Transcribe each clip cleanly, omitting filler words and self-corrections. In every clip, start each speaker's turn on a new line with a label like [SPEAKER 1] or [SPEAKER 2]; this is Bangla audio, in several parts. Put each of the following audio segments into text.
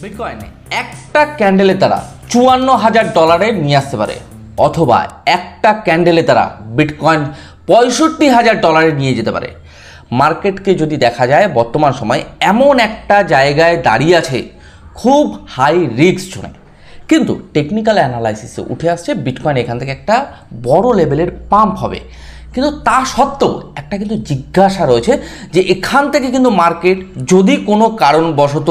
[SPEAKER 1] বিটকয়েন একটা ক্যান্ডেলের দ্বারা $54,000 নিয়ে আসতে পারে, অথবা একটা ক্যান্ডেলের দ্বারা বিটকয়েন $65,000 নিয়ে যেতে পারে। মার্কেটকে যদি দেখা যায় বর্তমান সময় এমন একটা জায়গায় দাঁড়িয়ে আছে খুব হাই রিস্ক জোনে, কিন্তু টেকনিক্যাল অ্যানালাইসিসে উঠে আসছে বিটকয়েন এখান থেকে একটা বড় লেভেলের পাম্প হবে। কিন্তু তা সত্ত্বেও একটা কিন্তু জিজ্ঞাসা রয়েছে যে এখান থেকে কিন্তু মার্কেট যদি কোনো কারণবশত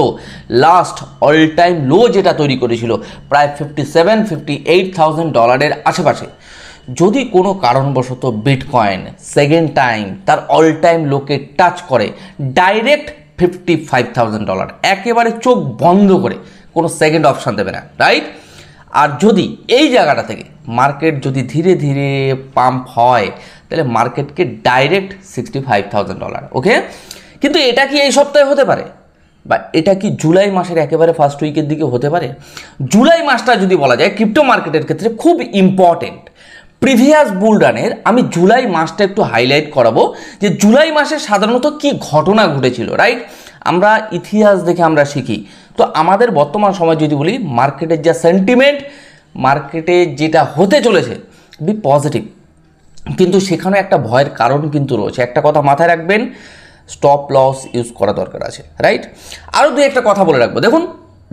[SPEAKER 1] লাস্ট অল টাইম লো যেটা তৈরি করেছিল প্রায় $57,000-58,000 আশেপাশে, যদি কোনো কারণবশত বিটকয়েন সেকেন্ড টাইম তার অল টাইম লোকে টাচ করে ডাইরেক্ট $55,000, একেবারে চোখ বন্ধ করে, কোনো সেকেন্ড অপশান দেবে না, রাইট? আর যদি এই জায়গাটা থেকে মার্কেট যদি ধীরে ধীরে পাম্প হয় তাহলে মার্কেটকে ডাইরেক্ট $65,000, ওকে? কিন্তু এটা কি এই সপ্তাহে হতে পারে, বা এটা কি জুলাই মাসের একেবারে ফার্স্ট উইকের দিকে হতে পারে? জুলাই মাসটা যদি বলা যায় ক্রিপ্টো মার্কেটের ক্ষেত্রে খুব ইম্পর্টেন্ট। প্রিভিয়াস বুল রানের আমি জুলাই মাসটা একটু হাইলাইট করাবো যে জুলাই মাসে সাধারণত কি ঘটনা ঘটেছিল, রাইট? আমরা ইতিহাস দেখে আমরা শিখি। তো আমাদের বর্তমান সময় যদি বলি মার্কেটের যা সেন্টিমেন্ট, মার্কেটে যেটা হতে চলেছে বি পজিটিভ, কিন্তু সেখানে একটা ভয়ের কারণ কিন্তু রয়েছে। একটা কথা মাথায় রাখবেন, স্টপ লস ইউজ করা দরকার আছে, রাইট? আরও দুই একটা কথা বলে রাখবো। দেখুন,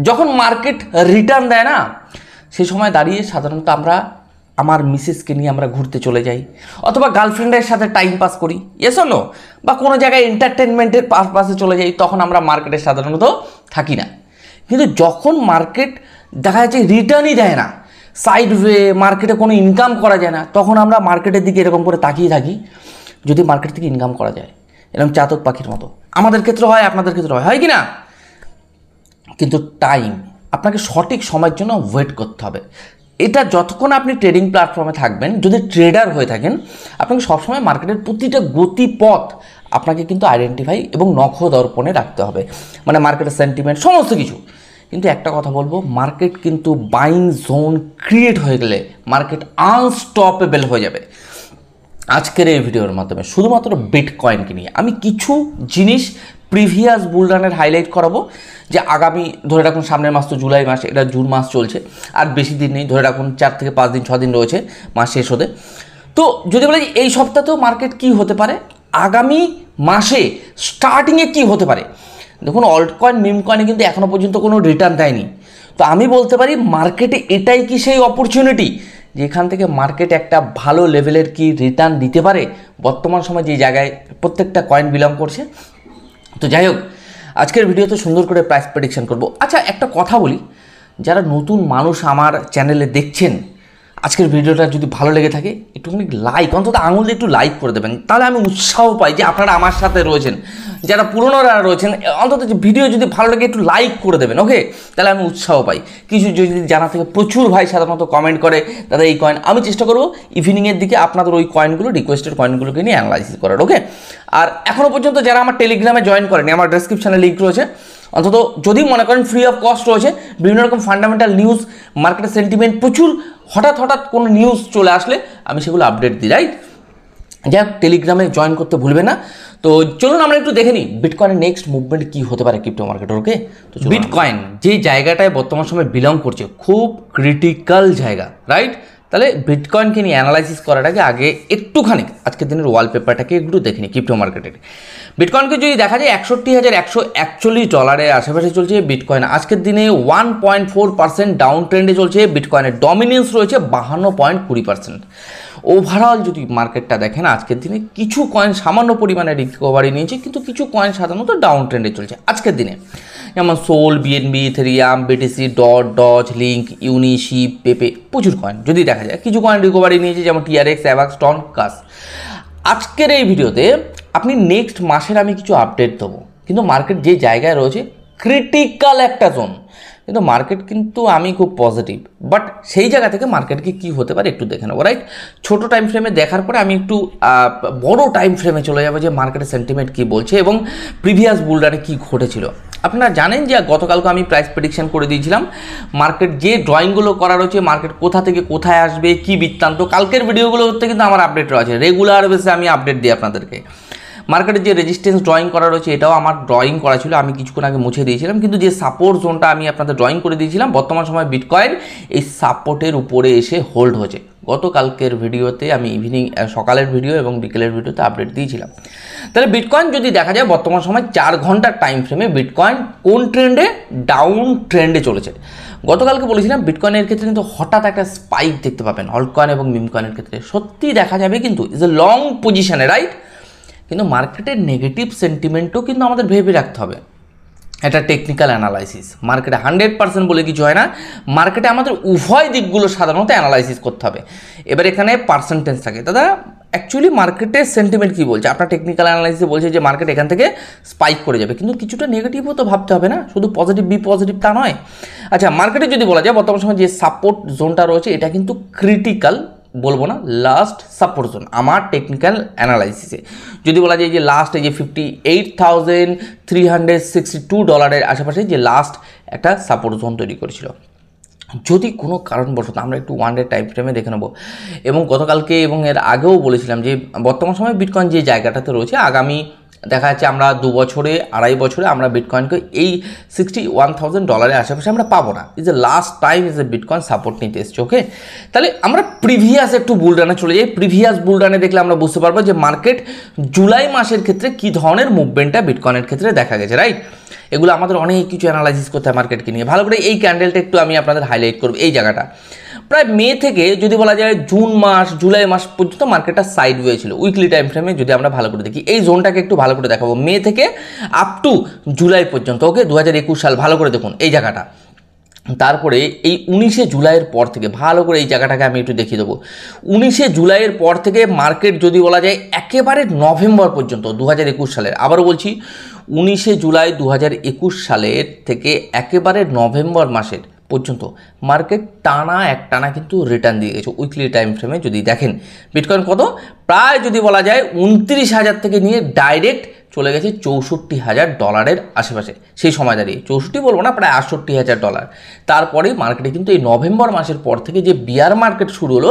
[SPEAKER 1] যখন মার্কেট রিটার্ন দেয় না, সেই সময় দাঁড়িয়ে সাধারণত আমরা আমার মিসেসকে নিয়ে আমরা ঘুরতে চলে যাই, অথবা গার্লফ্রেন্ডের সাথে টাইম পাস করি, ইয়েস অর নো, বা কোনো জায়গায় এন্টারটেনমেন্টের পারপাসে চলে যাই, তখন আমরা মার্কেটে সাধারণত থাকি না। কিন্তু যখন মার্কেট দেখা যাচ্ছে রিটার্নই দেয় না, সাইড ওয়ে মার্কেটে কোনো ইনকাম করা যায় না, তখন আমরা মার্কেটের দিকে এরকম করে তাকিয়ে থাকি যদি মার্কেট থেকে ইনকাম করা যায়, এরকম চাতক পাখির মতো। আমাদের ক্ষেত্রে হয়, আপনাদের ক্ষেত্রে হয় কি না? কিন্তু টাইম, আপনাকে সঠিক সময়ের জন্য ওয়েট করতে হবে। এটা যতক্ষণ আপনি ট্রেডিং প্ল্যাটফর্মে থাকবেন, যদি ট্রেডার হয়ে থাকেন, আপনাকে সবসময় মার্কেটের প্রতিটা গতিপথ আপনাকে কিন্তু আইডেন্টিফাই এবং নখদর্পণে রাখতে হবে, মানে মার্কেটের সেন্টিমেন্ট সমস্ত কিছু। কিন্তু একটা কথা বলবো, মার্কেট কিন্তু বাইং জোন ক্রিয়েট হয়ে গেলে মার্কেট আনস্টপেবল হয়ে যাবে। আজকের এই ভিডিওর মাধ্যমে শুধুমাত্র বিটকয়েনকে নিয়ে আমি কিছু জিনিস প্রিভিয়াস বুল রানের হাইলাইট করাবো, যে আগামী ধরে রাখুন সামনের মাস তো জুলাই মাস, এটা জুন মাস চলছে, আর বেশি দিন নেই, ধরে রাখুন 4 থেকে 5 দিন 6 দিন রয়েছে মাস শেষ হতে। তো যদি বলে এই সপ্তাহেও মার্কেট কি হতে পারে, আগামী মাসে স্টার্টিংয়ে কি হতে পারে, দেখুন অল্ট কয়েন মিম কয়েনে কিন্তু এখনও পর্যন্ত কোনো রিটার্ন দেয়নি। তো আমি বলতে পারি মার্কেটে এটাই কি সেই অপরচুনিটি যেখান থেকে মার্কেট একটা ভালো লেভেলের কি রিটার্ন দিতে পারে বর্তমান সময় যে জায়গায় প্রত্যেকটা কয়েন বিলং করছে। তো যাই হোক, আজকের ভিডিওতে সুন্দর করে প্রাইস প্রেডিকশন করব। আচ্ছা, একটা কথা বলি, যারা নতুন মানুষ আমার চ্যানেলে দেখছেন, আজকের ভিডিওটা যদি ভালো লেগে থাকে একটুখানি লাইক, অন্তত আঙুল দিয়ে একটু লাইক করে দেবেন, তাহলে আমি উৎসাহ পাই যে আপনারা আমার সাথে রয়েছেন। যারা পুরনোরা রয়েছেন, অন্তত ভিডিও যদি ভালো লাগে একটু লাইক করে দেবেন, ওকে? তাহলে আমি উৎসাহ পাই। কিছু যদি জানা থেকে প্রচুর ভাই সাধারণত কমেন্ট করে দাদা এই কয়েন, আমি চেষ্টা করবো ইভিনিংয়ের দিকে আপনাদের ওই কয়েনগুলো, রিকোয়েস্টেড কয়েনগুলোকে নিয়ে অ্যানালাইসিস করার, ওকে? আর এখনও পর্যন্ত যারা আমার টেলিগ্রামে জয়েন করেনি, আমার ডেসক্রিপশানে লিঙ্ক রয়েছে, অন্তত যদি মনে করেন ফ্রি অফ কস্ট রয়েছে, বিভিন্ন রকম ফান্ডামেন্টাল নিউজ, মার্কেটের সেন্টিমেন্ট, প্রচুর হঠাৎ কোনো নিউজ চলে আসলে আমি সেগুলো আপডেট দিই, রাইট? যাই হোক, টেলিগ্রামে জয়েন করতে ভুলবেন না। তো চলুন আমরা একটু দেখে নিই বিটকয়েনের নেক্সট মুভমেন্ট কী হতে পারে ক্রিপ্টো মার্কেটের, ওকে? তো বিটকয়েন যে জায়গাটায় বর্তমান সময় বিলং করছে খুব ক্রিটিক্যাল জায়গা, রাইট? তাহলে বিটকয়েনকে নিয়ে অ্যানালাইসিস করার আগে একটুখানি আজকের দিনের ওয়ালপেপারটাকে একটু দেখে নিই ক্রিপ্টো মার্কেটের। বিটকয়েনকে যদি দেখা যায় $61,141 আশেপাশে চলছে বিটকয়েন। আজকের দিনে 1.4% ডাউন ট্রেন্ডে চলছে। বিটকয়েনের ডমিনেন্স রয়েছে 52.20%। ওভারঅল যদি মার্কেটটা দেখেন আজকের দিনে কিছু কয়েন সামান্য পরিমাণে রিকভারি নিয়েছে, কিন্তু কিছু কয়েন সাধারণত ডাউন ট্রেন্ডে চলছে আজকের দিনে, যেমন Sol, BNB, Ethereum, BTC, dot, link, Uniswap, Pepe, প্রচুর কয়েন যদি দেখা যায়। কিছু কয়েন রিকভারি নিয়েছে যেমন টিআরএক্স, অ্যাভাক্স, টন, কাস। আজকের এই ভিডিওতে আপনি নেক্সট মাসের আমি কিছু আপডেট দেবো, কিন্তু মার্কেট যে জায়গায় রয়েছে ক্রিটিক্যাল একটা জোন, কিন্তু মার্কেট কিন্তু আমি খুব পজিটিভ। বাট সেই জায়গা থেকে মার্কেটকে কী হতে পারে একটু দেখে নেবো, রাইট? ছোটো টাইম ফ্রেমে দেখার পরে আমি একটু বড় টাইম ফ্রেমে চলে যাবো যে মার্কেটের সেন্টিমেন্ট কী বলছে এবং প্রিভিয়াস বুল রানে কী ঘটেছিল। আপনারা জানেন যে গতকালকে আমি প্রাইস প্রেডিকশন করে দিয়েছিলাম, মার্কেট যে ড্রয়িংগুলো করা রয়েছে, মার্কেট কোথা থেকে কোথায় আসবে, কী বৃত্তান্ত, কালকের ভিডিওগুলোতে কিন্তু আমার আপডেট রয়েছে, রেগুলার বেসে আমি আপডেট দিই আপনাদেরকে। মার্কেটের যে রেজিস্ট্যান্স ড্রয়িং করা রয়েছে এটাও আমার ড্রয়িং করা ছিল, আমি কিছুক্ষণ আগে মুছে দিয়েছিলাম, কিন্তু যে সাপোর্ট জোনটা আমি আপনাদের ড্রয়িং করে দিয়েছিলাম বর্তমান সময় বিটকয়েন এই সাপোর্টের উপরে এসে হোল্ড হয়েছে। গতকালকের ভিডিওতে আমি সকালের ভিডিও এবং বিকেলের ভিডিওতে আপডেট দিয়েছিলাম। তাহলে বিটকয়েন যদি দেখা যায় বর্তমান সময় 4 ঘন্টার টাইম ফ্রেমে বিটকয়েন কোন ট্রেন্ডে, ডাউন ট্রেন্ডে চলেছে। গতকালকে বলেছিলাম বিটকয়েনের ক্ষেত্রে কিন্তু হঠাৎ একটা স্পাইক দেখতে পাবেন, অল্টকয়েন এবং মিমকয়েনের ক্ষেত্রে সত্যি দেখা যাবে, কিন্তু ইজ এ লং পজিশনে, রাইট। কিন্তু মার্কেটের নেগেটিভ সেন্টিমেন্টও কিন্তু আমাদের ভেবে রাখতে হবে। এটা টেকনিক্যাল অ্যানালাইসিস, মার্কেটে 100% বলে কিছু হয় না, মার্কেটে আমাদের উভয় দিকগুলো সাধারণত অ্যানালাইসিস করতে হবে। এবার এখানে পার্সেন্টেজ থাকে, দাদা অ্যাকচুয়ালি মার্কেটের সেন্টিমেন্ট কী বলছে, আপনার টেকনিক্যাল অ্যানালাইসিস বলছে যে মার্কেট এখান থেকে স্পাইক করে যাবে, কিন্তু কিছুটা নেগেটিভও তো ভাবতে হবে না, শুধু পজিটিভ বি পজিটিভ তা নয়। আচ্ছা, মার্কেটে যদি বলা যায় বর্তমান সময় যে সাপোর্ট জোনটা রয়েছে এটা কিন্তু ক্রিটিক্যাল, বলবো না, লাস্ট সাপোর্ট জোন আমার টেকনিক্যাল অ্যানালাইসিসে। যদি বলা যায় যে লাস্ট এই যে $58,362 আশেপাশে যে লাস্ট একটা সাপোর্ট জোন তৈরি করেছিল, যদি কোনো কারণবশত আমরা একটু 1 ডে টাইম ফ্রেমে দেখে নেব, এবং গতকালকে এবং এর আগেও বলেছিলাম যে বর্তমান সময় বিটকয়েন যে জায়গাটাতে রয়েছে আগামী দেখা যাচ্ছে আমরা 2 বছরে 2.5 বছরে আমরা বিটকয়েনকে এই $61,000 আশেপাশে আমরা পাবো না। Is a last time is a bitcoin support নিতে এসছে। ওকে, তাহলে আমরা প্রিভিয়াস একটু বুলরানে চলে যাই। প্রিভিয়াস বুলরানে দেখলে আমরা বুঝতে পারবো যে মার্কেট জুলাই মাসের ক্ষেত্রে কী ধরনের মুভমেন্টটা বিটকয়েনের ক্ষেত্রে দেখা গেছে, রাইট। এগুলো আমাদের অনেক কিছু অ্যানালাইসিস করতে হয় মার্কেটকে নিয়ে। ভালো করে এই ক্যান্ডেলটা একটু আমি আপনাদের হাইলাইট করব, এই জায়গাটা প্রায় মে থেকে যদি বলা যায় জুন মাস জুলাই মাস পর্যন্ত মার্কেটটা সাইড ওয়ে ছিল উইকলি টাইম ফ্রেমে। যদি আমরা ভালো করে দেখি এই জোনটাকে একটু ভালো করে দেখাবো, মে থেকে আপ টু জুলাই পর্যন্ত। ওকে, 2021 সাল ভালো করে দেখুন এই জায়গাটা। তারপরে এই 19শে জুলাইয়ের পর থেকে ভালো করে এই জায়গাটাকে আমি একটু দেখিয়ে দেবো। 19শে জুলাইয়ের পর থেকে মার্কেট যদি বলা যায় একেবারে নভেম্বর পর্যন্ত 2021 সালের, আবারও বলছি 19শে জুলাই 2021 সালের থেকে একেবারে নভেম্বর মাসের পর্যন্ত মার্কেট টানা কিন্তু রিটার্ন দিয়ে গেছে। উইকলি টাইম ফ্রেমে যদি দেখেন বিটকয়েন কত, প্রায় যদি বলা যায় 29,000 থেকে নিয়ে ডাইরেক্ট চলে গেছে $64,000 আশেপাশে। সেই সময় দাঁড়িয়ে 64 বলবো না, প্রায় $68,000। তারপরে মার্কেটে কিন্তু এই নভেম্বর মাসের পর থেকে যে বিয়ার মার্কেট শুরু হলো,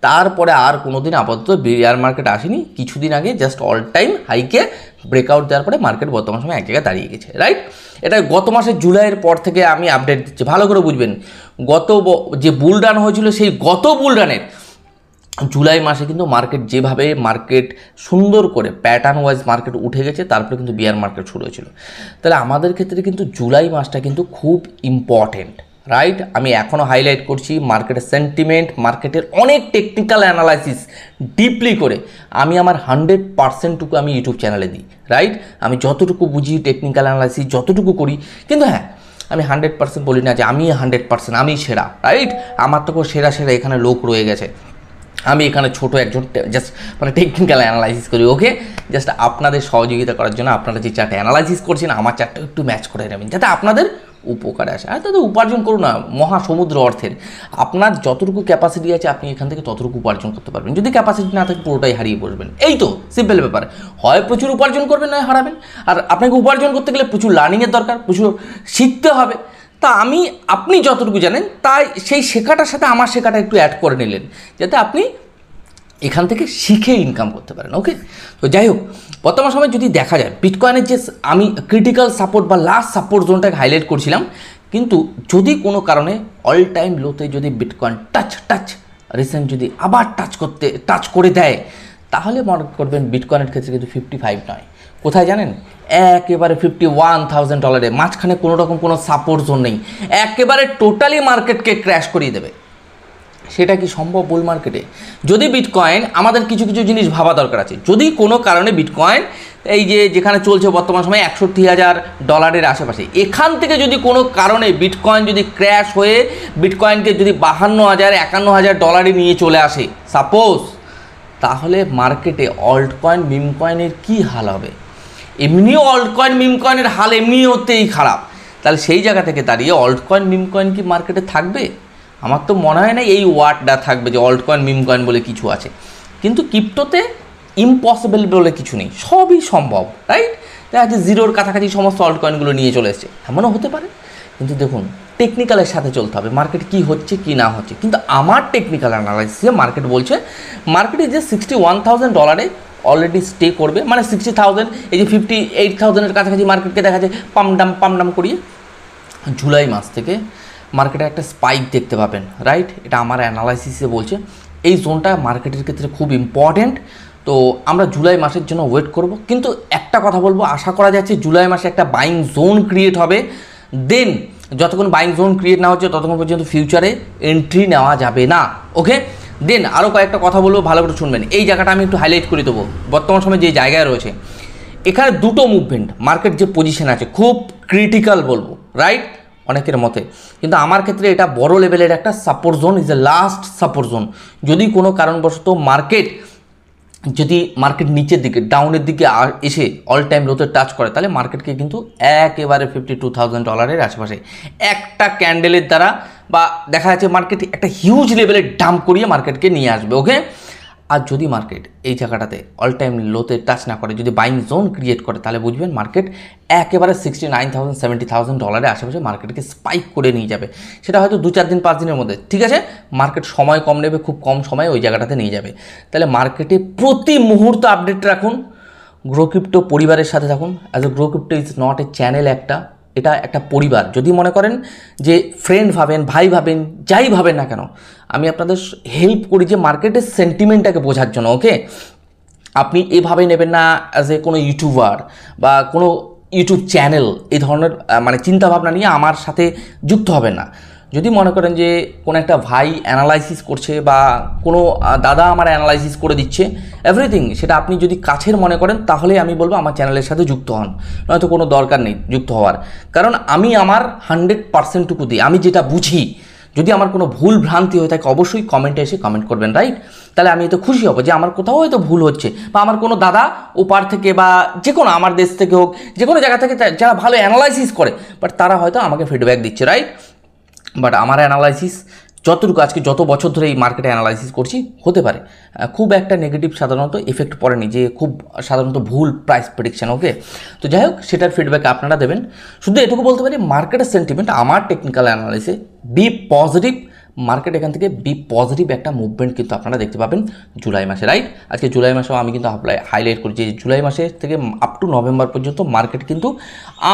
[SPEAKER 1] তারপরে আর কোনোদিন আপাতত বিয়ার মার্কেট আসেনি। কিছুদিন আগে জাস্ট অল টাইম হাইকে ব্রেকআউট দেওয়ার পরে মার্কেট বর্তমান সময় এক জায়গায় দাঁড়িয়ে গেছে, রাইট। এটা গত মাসের জুলাইয়ের পর থেকে আমি আপডেট দিচ্ছি, ভালো করে বুঝবেন। গত যে বুলডান হয়েছিল সেই গত বুলডানের জুলাই মাসে কিন্তু মার্কেট যেভাবে সুন্দর করে প্যাটার্ন ওয়াইজ মার্কেট উঠে গেছে, তারপরে কিন্তু বিয়ার মার্কেট শুরু হয়েছিল। তাহলে আমাদের ক্ষেত্রে কিন্তু জুলাই মাসটা কিন্তু খুব ইম্পর্টেন্ট, রাইট। আমি এখনও হাইলাইট করছি মার্কেটের সেন্টিমেন্ট, মার্কেটের অনেক টেকনিক্যাল অ্যানালাইসিস ডিপলি করে আমি আমার 100%টুকু আমি ইউটিউব চ্যানেলে দিই, রাইট। আমি যতটুকু বুঝি টেকনিক্যাল অ্যানালাইসিস যতটুকু করি, কিন্তু হ্যাঁ আমি 100% বলি না যে আমি 100% আমি সেরা, রাইট। আমার তো সেরা এখানে লোক রয়ে গেছে, আমি এখানে ছোট একজন জাস্ট মানে টেকনিক্যাল অ্যানালাইসিস করি। ওকে, জাস্ট আপনাদের সহযোগিতা করার জন্য আপনারা যে চারটে অ্যানালাইসিস করছেন আমার চারটা একটু ম্যাচ করে নেবেন যাতে আপনাদের উপকারে আসে। আর তাদের উপার্জন করুন না মহাসমুদ্র অর্থের, আপনার যতটুকু ক্যাপাসিটি আছে আপনি এখান থেকে ততটুকু উপার্জন করতে পারবেন। যদি ক্যাপাসিটি না থাকে পুরোটাই হারিয়ে বসবেন, এই তো সিম্পল ব্যাপার। হয় প্রচুর উপার্জন করবেন নয় হারাবেন। আর আপনাকে উপার্জন করতে গেলে প্রচুর লার্নিংয়ের দরকার, প্রচুর শিখতে হবে। তা আপনি যতটুকু জানেন তাই সেই শেখাটার সাথে আমার শেখাটা একটু অ্যাড করে নিলেন যাতে আপনি এখান থেকে শিখে ইনকাম করতে পারেন। ওকে, তো যাই হোক বর্তমান সময় যদি দেখা যায় বিটকয়েনের যে আমি ক্রিটিক্যাল সাপোর্ট বা লাস্ট সাপোর্ট জোনটাকে হাইলাইট করছিলাম, কিন্তু যদি কোনো কারণে অল টাইম লোতে যদি বিটকয়েন টাচ রিসেন্ট যদি আবার টাচ করে দেয়, তাহলে মনে করবেন বিটকয়েনের ক্ষেত্রে কিন্তু 55 নয়, কোথায় জানেন, একেবারে $51,000। মাঝখানে কোনো রকম কোনো সাপোর্ট জোন নেই, একেবারে টোটালি মার্কেটকে ক্র্যাশ করিয়ে দেবে। সেটা কি সম্ভব বুল মার্কেটে? যদি বিটকয়েন, আমাদের কিছু জিনিস ভাবা দরকার আছে। যদি কোনো কারণে বিটকয়েন এই যেখানে চলছে বর্তমান সময় $61,000 আশেপাশে, এখান থেকে যদি কোনো কারণে বিটকয়েন যদি ক্র্যাশ হয়ে বিটকয়েনকে যদি $52,000-51,000 নিয়ে চলে আসে সাপোজ, তাহলে মার্কেটে অল্ট কয়েন মিম কয়েনের কী হাল হবে? এমনিও অল্ট কয়েন মিম কয়েনের হাল এমনিতেই খারাপ, তাহলে সেই জায়গা থেকে দাঁড়িয়ে অল্ট কয়েন মিম কয়েন কি মার্কেটে থাকবে? আমার তো মনে হয় না এই ওয়ার্ডটা থাকবে যে অল্ট কয়েন মিম কয়েন বলে কিছু আছে। কিন্তু ক্রিপ্টোতে ইম্পসিবল বলে কিছু নেই, সবই সম্ভব, রাইট। দেখা যাচ্ছে জিরোর কাছাকাছি সমস্ত অল্ট কয়েনগুলো নিয়ে চলে এসছে, এমনও হতে পারে। কিন্তু দেখুন টেকনিক্যালের সাথে চলতে হবে, মার্কেট কী হচ্ছে কি না হচ্ছে। কিন্তু আমার টেকনিক্যাল অ্যানালাইসিসে মার্কেট বলছে মার্কেটে যে $61,000 অলরেডি স্টে করবে, মানে 60,000 এই যে 58,000-এর কাছাকাছি মার্কেটকে দেখা যায় পাম ডাম করিয়ে জুলাই মাস থেকে মার্কেটে একটা স্পাইক দেখতে পাবেন, রাইট? এটা আমার অ্যানালাইসিসে বলছে এই জোনটা মার্কেটের ক্ষেত্রে খুব ইম্পর্ট্যান্ট। তো আমরা জুলাই মাসের জন্য ওয়েট করব, কিন্তু একটা কথা বলবো, আশা করা যাচ্ছে জুলাই মাসে একটা বাইং জোন ক্রিয়েট হবে। দেন যতক্ষণ বাইং জোন ক্রিয়েট না হচ্ছে ততক্ষণ পর্যন্ত ফিউচারে এন্ট্রি নেওয়া যাবে না, ওকে? দেন আরও কয়েকটা কথা বলবো, ভালো করে শুনবেন। এই জায়গাটা আমি একটু হাইলাইট করে দেবো, বর্তমান সময়ে যে জায়গায় রয়েছে এখানে দুটো মুভমেন্ট, মার্কেট যে পজিশন আছে খুব ক্রিটিক্যাল বলবো, রাইট? অনেকের মতে, কিন্তু আমার ক্ষেত্রে এটা বড় লেভেলের একটা support zone, is a last support zone. যদি কোনো কারণবশত মার্কেট নিচের দিকে ডাউনের দিকে এসে অল টাইম লোতে টাচ করে, তাহলে মার্কেটকে কিন্তু একেবারে $52,000 আশেপাশে একটা ক্যান্ডেলের দ্বারা বা দেখা যাচ্ছে মার্কেট একটা হিউজ লেভেলের ডাম্প করিয়ে মার্কেটকে নিয়ে আসবে, ওকে? আর যদি মার্কেট এই জায়গাটাতে অল টাইম লোতে টাচ না করে, যদি বাইং জোন ক্রিয়েট করে, তাহলে বুঝবেন মার্কেট একেবারে $69,000 $70,000 আশেপাশে মার্কেটকে স্পাইক করে নিয়ে যাবে। সেটা হয়তো 2-4 দিন 5 দিনের মধ্যে, ঠিক আছে? মার্কেট সময় কম নেবে, খুব কম সময়ে ওই জায়গাটাতে নিয়ে যাবে। তাহলে মার্কেটে প্রতি মুহূর্ত আপডেট রাখুন, গ্রো ক্রিপ্টো পরিবারের সাথে থাকুন। As a grow crypto is not a channel, এটা একটা পরিবার। যদি মনে করেন যে ফ্রেন্ড ভাবেন, ভাই ভাবেন, যাই ভাবেন না কেন, আমি আপনাদের হেল্প করি যে মার্কেটের সেন্টিমেন্টটাকে বোঝার জন্য, ওকে? আপনি এভাবে নেবেন না অ্যাজ এ কোনো ইউটিউবার বা কোনো ইউটিউব চ্যানেল এই ধরনের মানে চিন্তাভাবনা নিয়ে আমার সাথে যুক্ত হবেন না। যদি মনে করেন যে কোনো একটা ভাই অ্যানালাইসিস করছে বা কোনো দাদা আমার অ্যানালাইসিস করে দিচ্ছে এভরিথিং, সেটা আপনি যদি কাছের মনে করেন, তাহলে আমি বলবো আমার চ্যানেলের সাথে যুক্ত হন, নয়তো কোনো দরকার নেই যুক্ত হওয়ার। কারণ আমি আমার 100%টুকু দিই, আমি যেটা বুঝি। যদি আমার কোনো ভুল ভ্রান্তি হয়ে থাকে অবশ্যই কমেন্টে এসে কমেন্ট করবেন, রাইট? তাহলে আমি এতে খুশি হব যে আমার কোথাও হয়তো ভুল হচ্ছে, বা আমার কোনো দাদা ওপার থেকে বা যে কোনো আমার দেশ থেকে হোক, যে কোনো জায়গা থেকে যারা ভালো অ্যানালাইসিস করে, বাট তারা হয়তো আমাকে ফিডব্যাক দিচ্ছে, রাইট? বাট আমার অ্যানালাইসিস যতটুকু আজকে যত বছর ধরে এই মার্কেটে অ্যানালাইসিস করছি, হতে পারে খুব একটা নেগেটিভ সাধারণত এফেক্ট পড়েনি, যে খুব সাধারণত ভুল প্রাইস প্রেডিকশন, ওকে? তো যাই হোক, সেটার ফিডব্যাক আপনারা দেবেন। শুধু এটুকু বলতে পারি, মার্কেটের সেন্টিমেন্ট আমার টেকনিক্যাল অ্যানালাইসিসে বি পজিটিভ। মার্কেট এখান থেকে বি পজিটিভ একটা মুভমেন্ট কিন্তু আপনারা দেখতে পাবেন জুলাই মাসে, রাইট? আজকে জুলাই মাসেও আমি কিন্তু হাইলাইট করছি যে জুলাই মাসে থেকে আপ টু নভেম্বর পর্যন্ত মার্কেট কিন্তু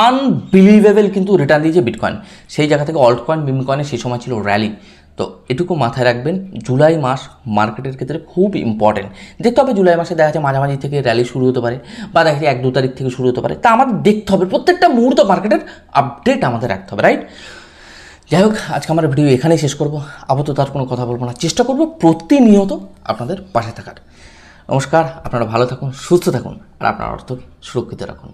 [SPEAKER 1] আনবিলিভেবল কিন্তু রিটার্ন দিয়েছে বিটকয়েন। সেই জায়গা থেকে অল্ট কয়েন, মিম কয়েনের সেই সময় ছিল র্যালি। তো এটুকু মাথায় রাখবেন, জুলাই মাস মার্কেটের ক্ষেত্রে খুব ইম্পর্টেন্ট। দেখতে হবে জুলাই মাসে দেখা যাচ্ছে মাঝামাঝি থেকে র্যালি শুরু হতে পারে, বা দেখা যাচ্ছে 1-2 তারিখ থেকে শুরু হতে পারে। তা আমাদের দেখতে হবে, প্রত্যেকটা মুহূর্ত মার্কেটের আপডেট আমাদের রাখতে হবে, রাইট? যাই হোক, আজকে আমার ভিডিও এখানেই শেষ করবো। আপাতত আর কোনো কথা বলবো না, চেষ্টা করবো প্রতিনিয়ত আপনাদের পাশে থাকার। নমস্কার, আপনারা ভালো থাকুন, সুস্থ থাকুন, আর আপনার অর্থকে সুরক্ষিত রাখুন।